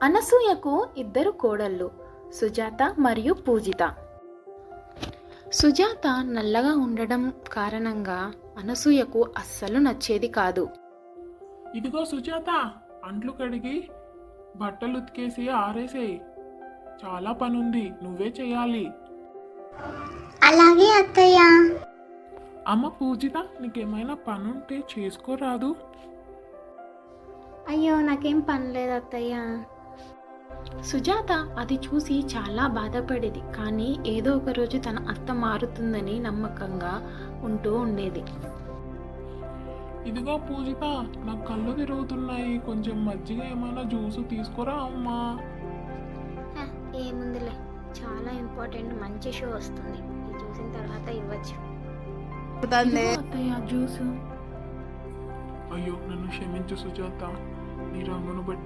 అనసూయకు ఇద్దరు కోడళ్ళు, సుజాత మరియు పూజిత. సుజాత నల్లగా ఉండడం కారణంగా అనసూయకు అస్సలు నచ్చేది కాదు. ఇదిగో సుజాత, అంట్లు కడిగి బట్టలు ఉతికేసి ఆరేసేయి. చాలా పనుంది, నువ్వే చేయాలి. అలాగే అత్తయ్య. అమ్మ పూజిత, నీకేమైనా పనుంటే చేసుకోరాదు? అయ్యో, నాకేం పని లేదు అత్తయ్య. సుజాత అది చూసి చాలా బాధపడేది. కానీ ఏదో ఒక రోజు తన అత్త మారుతుందని నమ్మకంగా ఉంటూ ఉండేది. ఇదిగో పూజిత, నాకు కళ్ళు తిరుగుతున్నాయి, కొంచెం మజ్జిగ ఏమైనా జ్యూసు తీసుకురా అమ్మా. ఏముందిలే, చాలా ఇంపార్టెంట్ మంచి షో వస్తుంది, ఇది చూసిన తర్వాత ఇవ్వచ్చు. ఇదిగో అత్తయ్య జ్యూసు. అయ్యో, నన్ను క్షమించు సుజాత, నీ రంగును బట్టి